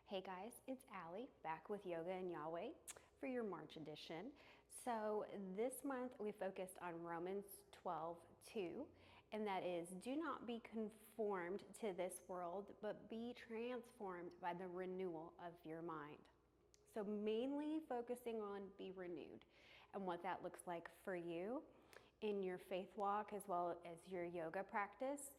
Hey guys, it's Allie back with Yoga and Yahweh for your March edition. So this month we focused on Romans 12:2, and that is, do not be conformed to this world, but be transformed by the renewal of your mind. So mainly focusing on be renewed and what that looks like for you in your faith walk as well as your yoga practice.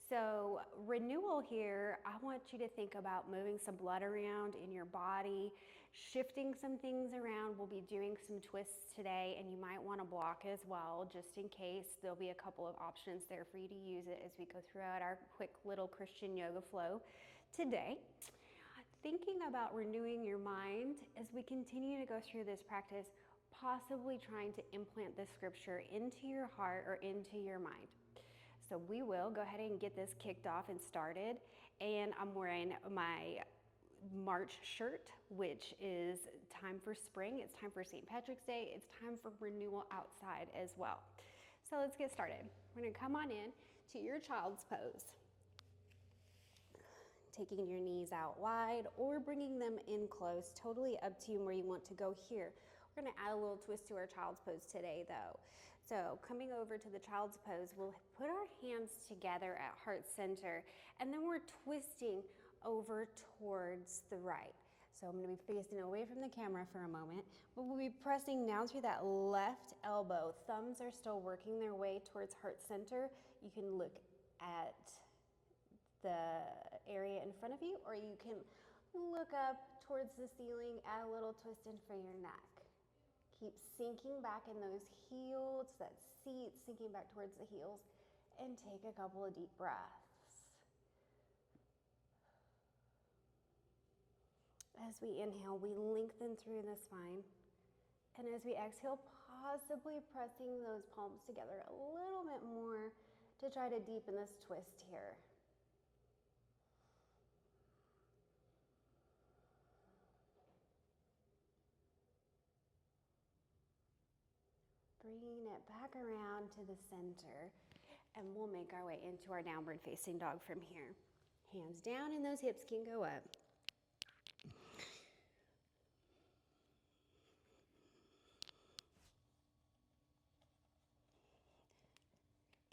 So renewal here, I want you to think about moving some blood around in your body, shifting some things around. We'll be doing some twists today, and you might want to block as well, just in case. There'll be a couple of options there for you to use it as we go throughout our quick little Christian yoga flow today. Thinking about renewing your mind as we continue to go through this practice, possibly trying to implant this scripture into your heart or into your mind. So we will go ahead and get this kicked off and started. And I'm wearing my March shirt, which is time for spring. It's time for St. Patrick's Day. It's time for renewal outside as well. So let's get started. We're gonna come on in to your child's pose. Taking your knees out wide or bringing them in close, totally up to you where you want to go here. We're gonna add a little twist to our child's pose today though. So coming over to the child's pose, we'll put our hands together at heart center, and then we're twisting over towards the right. So I'm gonna be facing away from the camera for a moment, but we'll be pressing down through that left elbow. Thumbs are still working their way towards heart center. You can look at the area in front of you, or you can look up towards the ceiling, add a little twist in for your neck. Keep sinking back in those heels, that seat, sinking back towards the heels, and take a couple of deep breaths. As we inhale, we lengthen through the spine. And as we exhale, possibly pressing those palms together a little bit more to try to deepen this twist here. Bringing it back around to the center, and we'll make our way into our downward facing dog from here. Hands down and those hips can go up.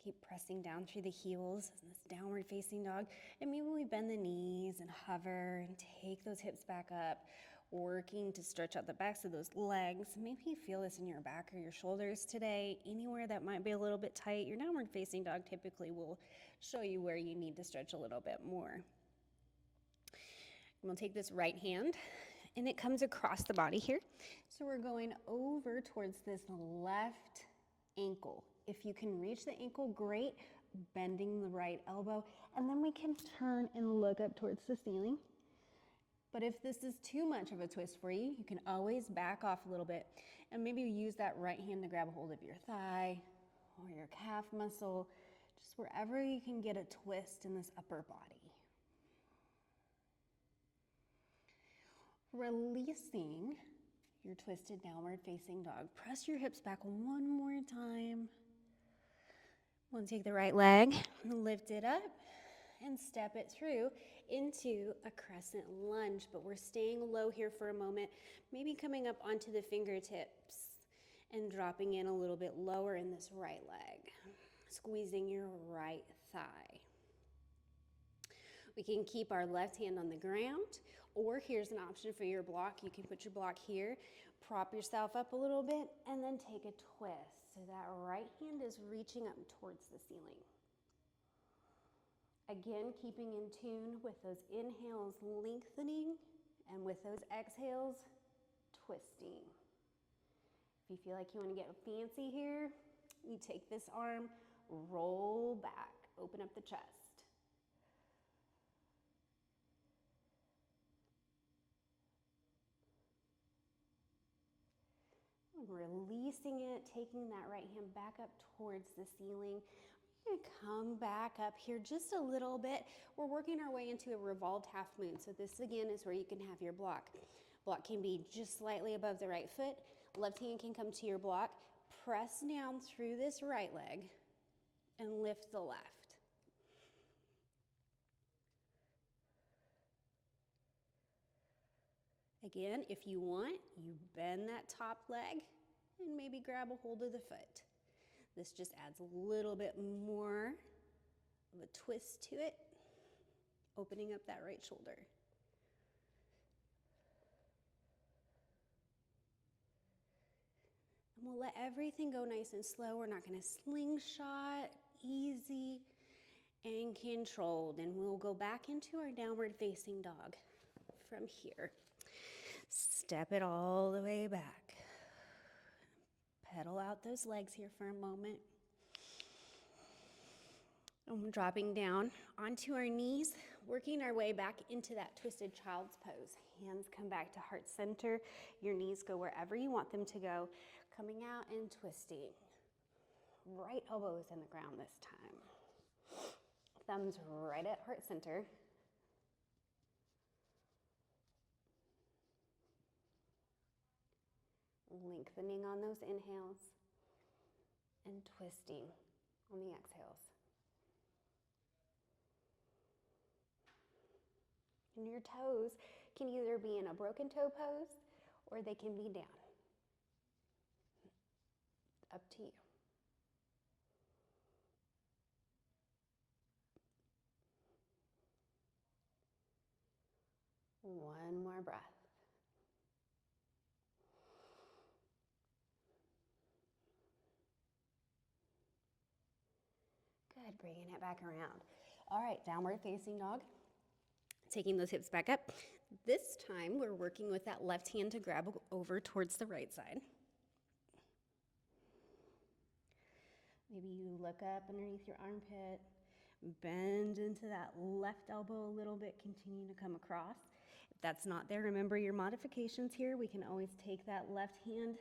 Keep pressing down through the heels in this downward facing dog. And maybe we bend the knees and hover and take those hips back up, working to stretch out the backs of those legs. Maybe you feel this in your back or your shoulders today, anywhere that might be a little bit tight. Your downward facing dog typically will show you where you need to stretch a little bit more. And we'll take this right hand, and it comes across the body here. So we're going over towards this left ankle. If you can reach the ankle, great. Bending the right elbow, and then we can turn and look up towards the ceiling. But if this is too much of a twist for you, you can always back off a little bit and maybe use that right hand to grab a hold of your thigh or your calf muscle, just wherever you can get a twist in this upper body. Releasing your twisted downward facing dog. Press your hips back one more time. We'll take the right leg, lift it up, and step it through into a crescent lunge. But we're staying low here for a moment, maybe coming up onto the fingertips and dropping in a little bit lower in this right leg, squeezing your right thigh. We can keep our left hand on the ground, or here's an option for your block. You can put your block here, prop yourself up a little bit, and then take a twist. So that right hand is reaching up towards the ceiling. Again, keeping in tune with those inhales, lengthening, and with those exhales, twisting. If you feel like you want to get fancy here, you take this arm, roll back, open up the chest. Releasing it, taking that right hand back up towards the ceiling. We're gonna come back up here just a little bit. We're working our way into a revolved half moon. So this again is where you can have your block. Block can be just slightly above the right foot. Left hand can come to your block. Press down through this right leg and lift the left. Again, if you want, you bend that top leg and maybe grab a hold of the foot. This just adds a little bit more of a twist to it, opening up that right shoulder. And we'll let everything go nice and slow. We're not going to slingshot, easy and controlled. And we'll go back into our downward facing dog from here. Step it all the way back. Pedal out those legs here for a moment. And we're dropping down onto our knees, working our way back into that twisted child's pose. Hands come back to heart center. Your knees go wherever you want them to go. Coming out and twisting. Right elbows in the ground this time. Thumbs right at heart center. Lengthening on those inhales and twisting on the exhales. And your toes can either be in a broken toe pose or they can be down. Up to you. One more breath. Good, bringing it back around. All right, downward facing dog. Taking those hips back up. This time we're working with that left hand to grab over towards the right side. Maybe you look up underneath your armpit, bend into that left elbow a little bit, continue to come across. If that's not there, remember your modifications here. We can always take that left hand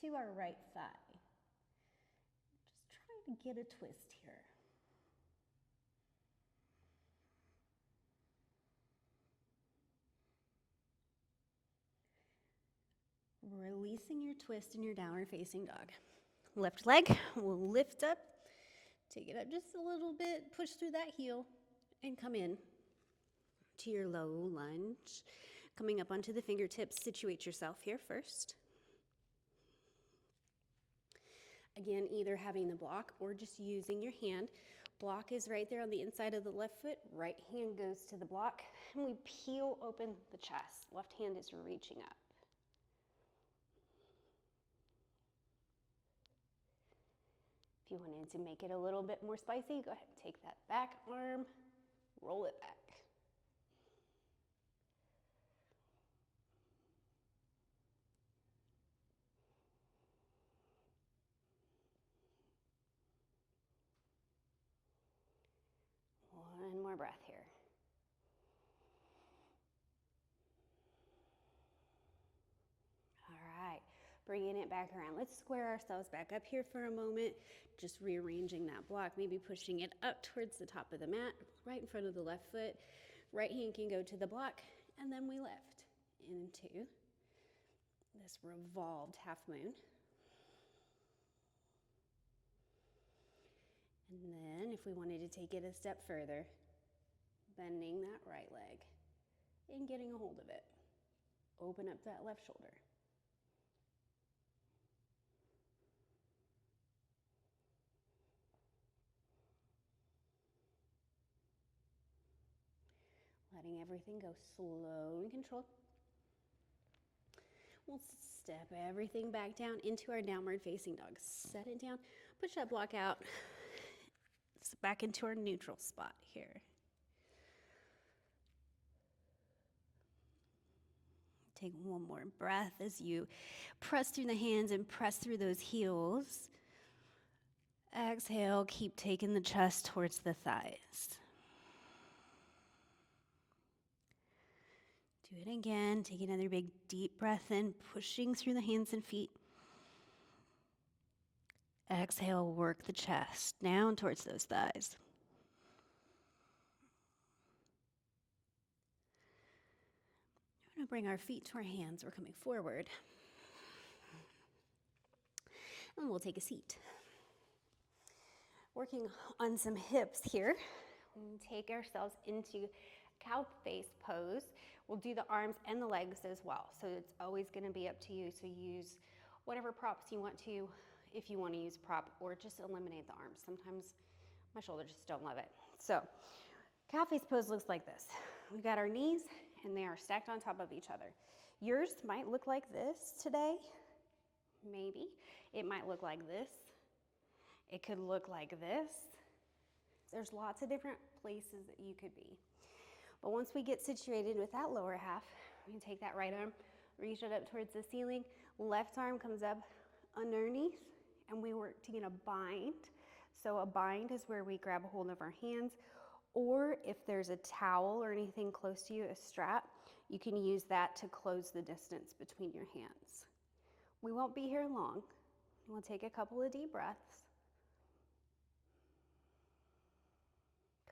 to our right thigh. Just trying to get a twist here. Releasing your twist in your downward facing dog. Left leg will lift up, take it up just a little bit, push through that heel, and come in to your low lunge. Coming up onto the fingertips, situate yourself here first. Again, either having the block or just using your hand. Block is right there on the inside of the left foot. Right hand goes to the block, and we peel open the chest. Left hand is reaching up. If you wanted to make it a little bit more spicy, go ahead and take that back arm, roll it back. One more breath here. All right, bringing it back around. Let's square ourselves back up here for a moment. Just rearranging that block, maybe pushing it up towards the top of the mat, right in front of the left foot. Right hand can go to the block, and then we lift into this revolved half moon. And then if we wanted to take it a step further, bending that right leg and getting a hold of it. Open up that left shoulder. Letting everything go slow and controlled. We'll step everything back down into our downward facing dog. Set it down, push that block out. It's back into our neutral spot here. Take one more breath as you press through the hands and press through those heels. Exhale, keep taking the chest towards the thighs. Do it again. Take another big deep breath in, pushing through the hands and feet. Exhale, work the chest down towards those thighs. We're going to bring our feet to our hands. We're coming forward. And we'll take a seat. Working on some hips here. We'll take ourselves into Cow face pose, we'll do the arms and the legs as well. So it's always going to be up to you. So use whatever props you want to, if you want to use a prop, or just eliminate the arms. Sometimes my shoulders just don't love it. So cow face pose looks like this. We got our knees and they are stacked on top of each other. Yours might look like this today. Maybe. It might look like this. It could look like this. There's lots of different places that you could be. But once we get situated with that lower half, we can take that right arm, reach it up towards the ceiling, left arm comes up underneath, and we work to get a bind. So a bind is where we grab a hold of our hands, or if there's a towel or anything close to you, a strap, you can use that to close the distance between your hands. We won't be here long. We'll take a couple of deep breaths.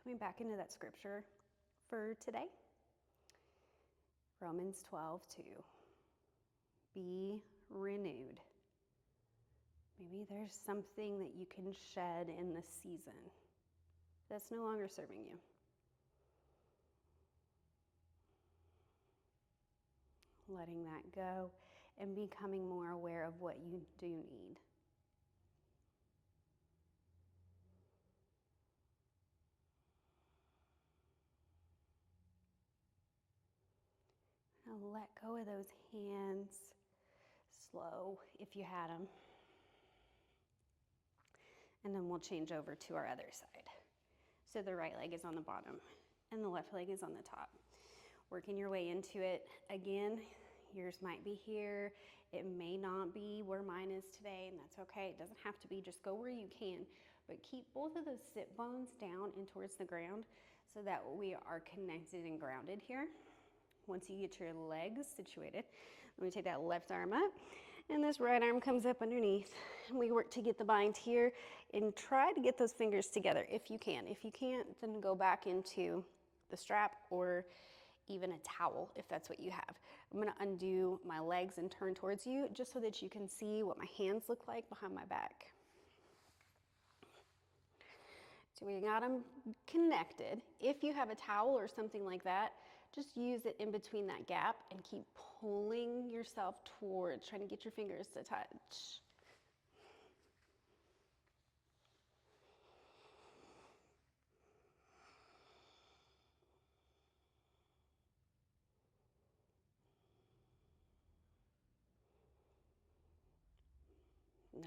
Coming back into that scripture for today, Romans 12:2. Be renewed. Maybe there's something that you can shed in this season that's no longer serving you. Letting that go and becoming more aware of what you do need. Now let go of those hands, slow if you had them. And then we'll change over to our other side. So the right leg is on the bottom and the left leg is on the top. Working your way into it. Again, yours might be here. It may not be where mine is today, and that's okay. It doesn't have to be. Just go where you can. But keep both of those sit bones down and towards the ground so that we are connected and grounded here. Once you get your legs situated, let me take that left arm up, and this right arm comes up underneath. And we work to get the bind here and try to get those fingers together if you can. If you can't, then go back into the strap or even a towel if that's what you have. I'm gonna undo my legs and turn towards you just so that you can see what my hands look like behind my back. So we got them connected. If you have a towel or something like that, just use it in between that gap and keep pulling yourself towards, trying to get your fingers to touch.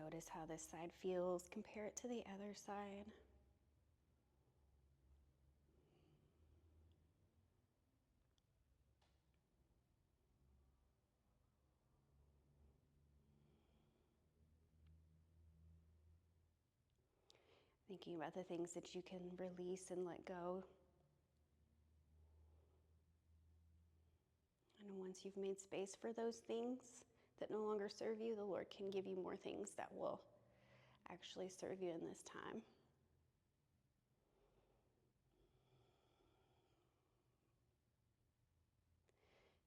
Notice how this side feels. Compare it to the other side. Thinking about the things that you can release and let go. And once you've made space for those things that no longer serve you, the Lord can give you more things that will actually serve you in this time.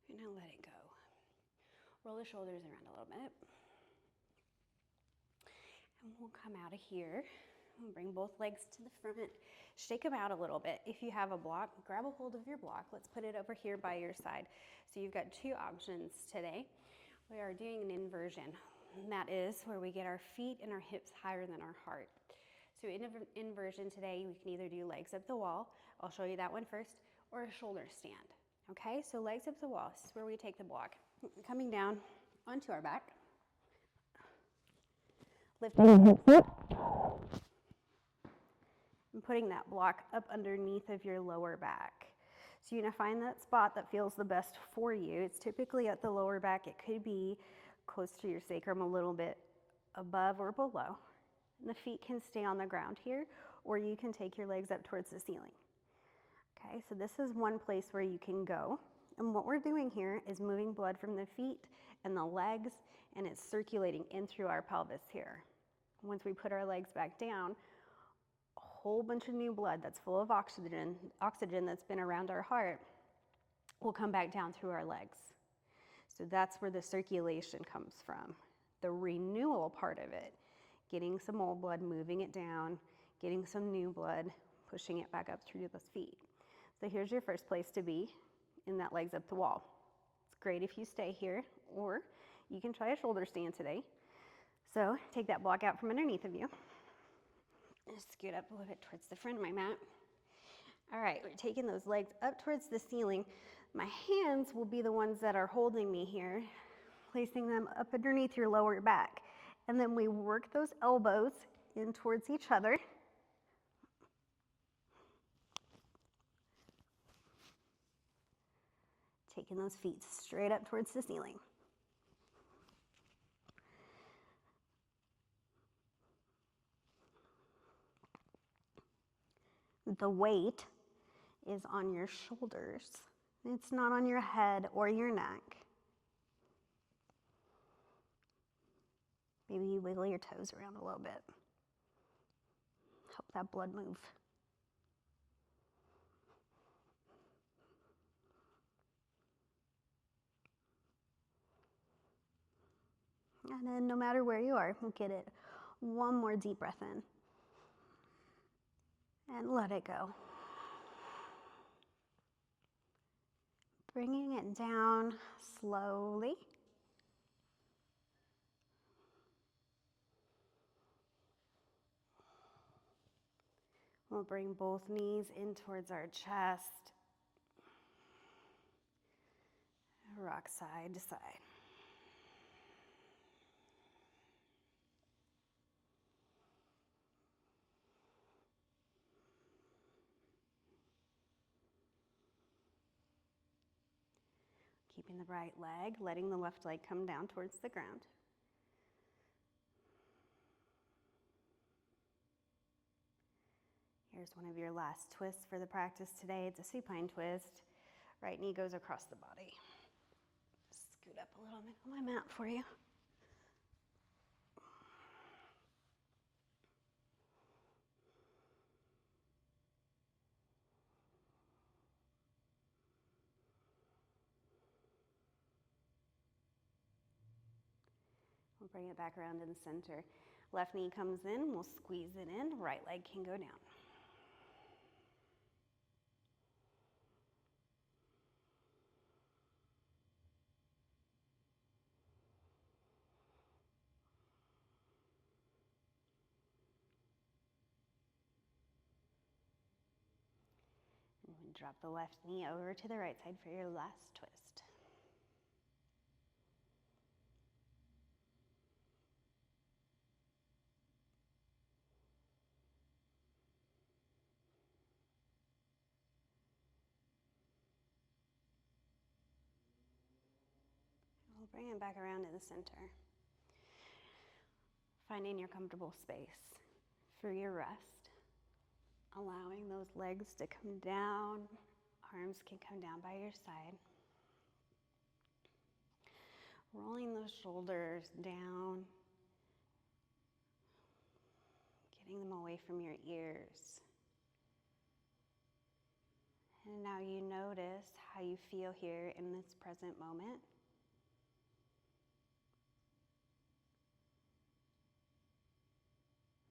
And now let it go. Roll the shoulders around a little bit. And we'll come out of here. We'll bring both legs to the front. Shake them out a little bit. If you have a block, grab a hold of your block. Let's put it over here by your side. So you've got two options today. We are doing an inversion. And that is where we get our feet and our hips higher than our heart. So in inversion today, we can either do legs up the wall. I'll show you that one first, or a shoulder stand. Okay, so legs up the wall. This is where we take the block. Coming down onto our back. Lifting the hips up. And putting that block up underneath of your lower back. So you're gonna find that spot that feels the best for you. It's typically at the lower back. It could be close to your sacrum, a little bit above or below. And the feet can stay on the ground here, or you can take your legs up towards the ceiling. Okay, so this is one place where you can go. And what we're doing here is moving blood from the feet and the legs, and it's circulating in through our pelvis here. Once we put our legs back down, a whole bunch of new blood that's full of oxygen that's been around our heart will come back down through our legs. So that's where the circulation comes from. The renewal part of it, getting some old blood, moving it down, getting some new blood, pushing it back up through the feet. So here's your first place to be, in that legs up the wall. It's great if you stay here, or you can try a shoulder stand today. So take that block out from underneath of you. Just scoot up a little bit towards the front of my mat. All right, we're taking those legs up towards the ceiling. My hands will be the ones that are holding me here, placing them up underneath your lower back. And then we work those elbows in towards each other. Taking those feet straight up towards the ceiling. The weight is on your shoulders. It's not on your head or your neck. Maybe you wiggle your toes around a little bit. Help that blood move. And then no matter where you are, we'll get it. One more deep breath in. And let it go. Bringing it down slowly. We'll bring both knees in towards our chest. Rock side to side. Keeping the right leg, letting the left leg come down towards the ground. Here's one of your last twists for the practice today. It's a supine twist. Right knee goes across the body. Scoot up a little bit on my mat for you. We'll bring it back around to the center. Left knee comes in, we'll squeeze it in. Right leg can go down. And drop the left knee over to the right side for your last twist. We'll bring it back around to the center. Finding your comfortable space for your rest. Allowing those legs to come down. Arms can come down by your side. Rolling those shoulders down. Getting them away from your ears. And now you notice how you feel here in this present moment.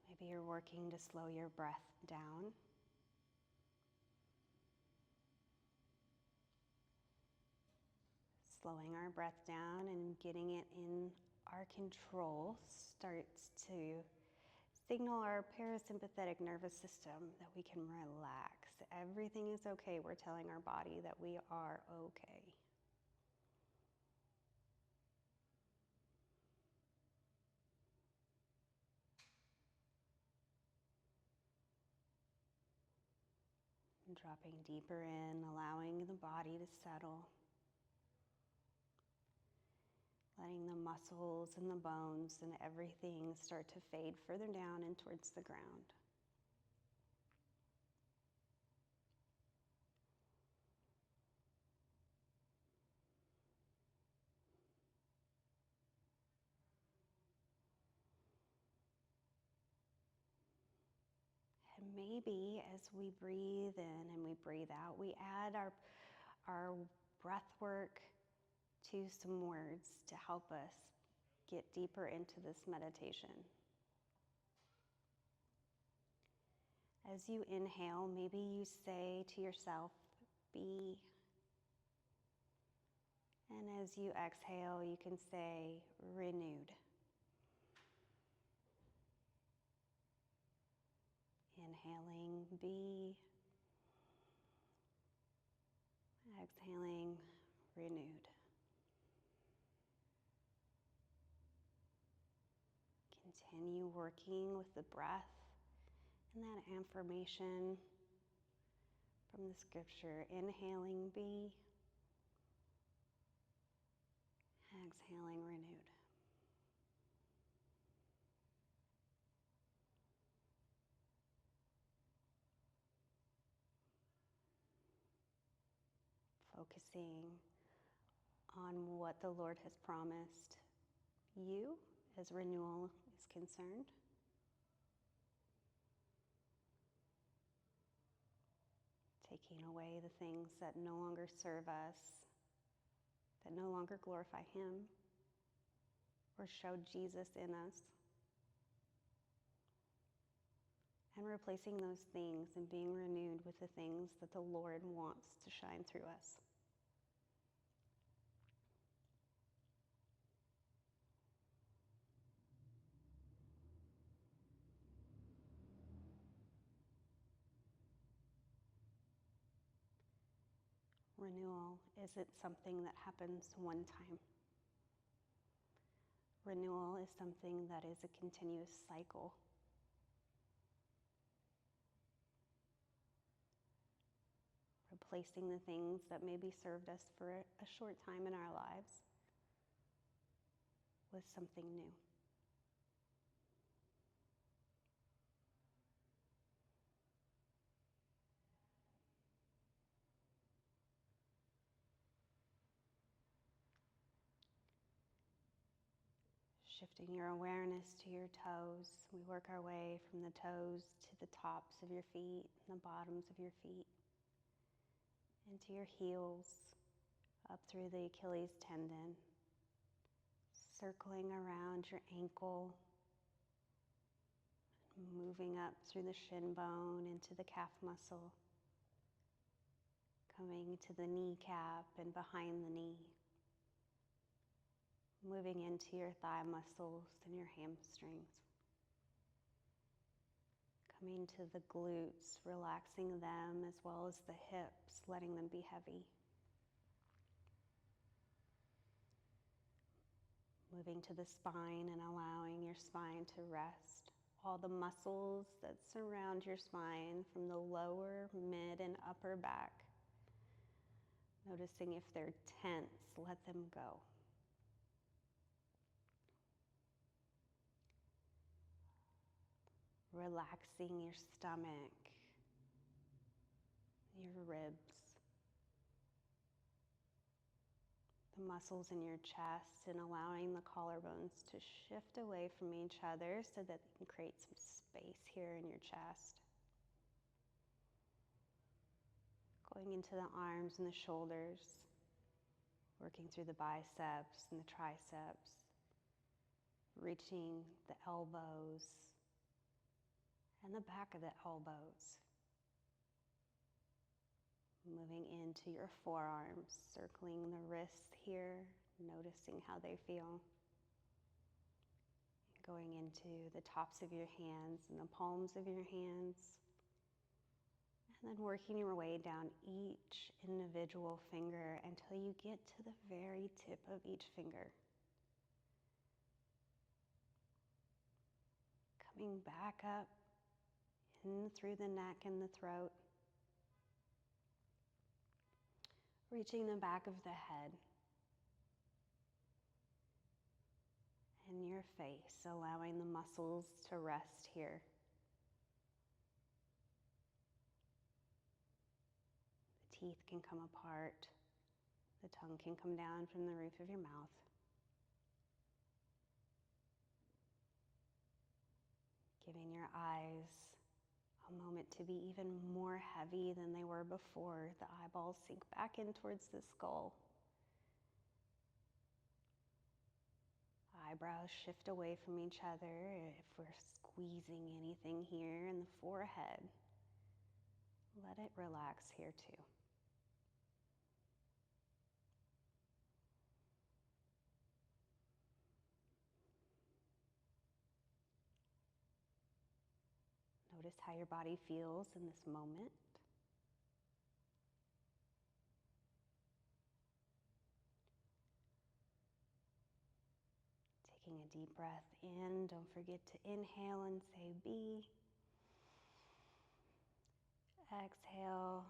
Maybe you're working to slow your breath down. Slowing our breath down and getting it in our control starts to signal our parasympathetic nervous system that we can relax. Everything is okay. We're telling our body that we are okay. And dropping deeper in, allowing the body to settle. Letting the muscles and the bones and everything start to fade further down and towards the ground. And maybe as we breathe in and we breathe out, we add our breath work to some words to help us get deeper into this meditation. As you inhale, maybe you say to yourself be. And as you exhale, you can say renewed. Inhaling be. Exhaling renewed. Continue working with the breath and that affirmation from the scripture. Inhaling be. Exhaling renewed. Focusing on what the Lord has promised you as renewal is concerned. Taking away the things that no longer serve us, that no longer glorify Him or show Jesus in us. And replacing those things and being renewed with the things that the Lord wants to shine through us. Renewal isn't something that happens one time. Renewal is something that is a continuous cycle. Replacing the things that maybe served us for a short time in our lives with something new. Shifting your awareness to your toes. We work our way from the toes to the tops of your feet and the bottoms of your feet, into your heels, up through the Achilles tendon, circling around your ankle, moving up through the shin bone into the calf muscle, coming to the kneecap and behind the knee, moving into your thigh muscles and your hamstrings, coming to the glutes, relaxing them as well as the hips, letting them be heavy. Moving to the spine and allowing your spine to rest. All the muscles that surround your spine from the lower, mid, and upper back. Noticing if they're tense, let them go. Relaxing your stomach, your ribs, the muscles in your chest, and allowing the collarbones to shift away from each other so that they can create some space here in your chest. Going into the arms and the shoulders, working through the biceps and the triceps, reaching the elbows and the back of the elbows. Moving into your forearms, circling the wrists here, noticing how they feel. Going into the tops of your hands and the palms of your hands. And then working your way down each individual finger until you get to the very tip of each finger. Coming back up in through the neck and the throat. Reaching the back of the head. And your face, allowing the muscles to rest here. The teeth can come apart. The tongue can come down from the roof of your mouth. Giving your eyes a moment to be even more heavy than they were before. The eyeballs sink back in towards the skull. Eyebrows shift away from each other if we're squeezing anything here in the forehead. Let it relax here too. Notice how your body feels in this moment. Taking a deep breath in, don't forget to inhale and say be. Exhale,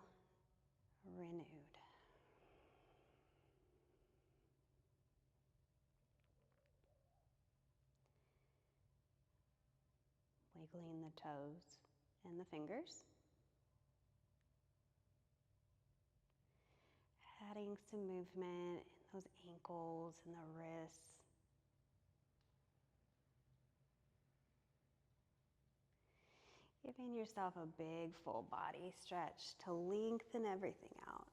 renewed. Wiggling the toes and the fingers. Adding some movement in those ankles and the wrists. Giving yourself a big full body stretch to lengthen everything out.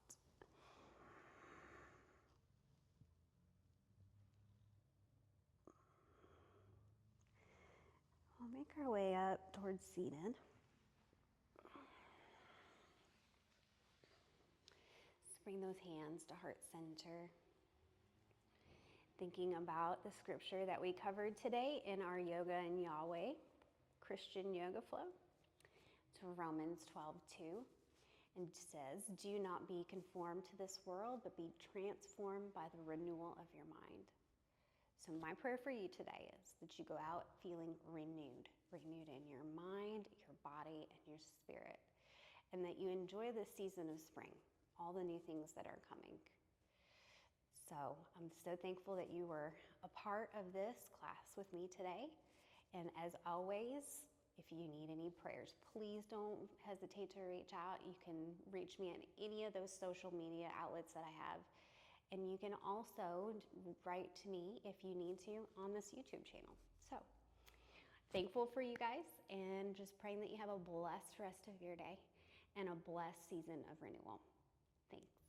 We'll make our way up towards seated. Bring those hands to heart center. Thinking about the scripture that we covered today in our Yoga and Yahweh Christian Yoga Flow. It's Romans 12:2, and it says, "Do not be conformed to this world, but be transformed by the renewal of your mind." So my prayer for you today is that you go out feeling renewed in your mind, your body, and your spirit, and that you enjoy this season of spring, all the new things that are coming. So I'm so thankful that you were a part of this class with me today. And as always, if you need any prayers, please don't hesitate to reach out. You can reach me at any of those social media outlets that I have. And you can also write to me if you need to on this YouTube channel. So thankful for you guys, and just praying that you have a blessed rest of your day and a blessed season of renewal. Thanks.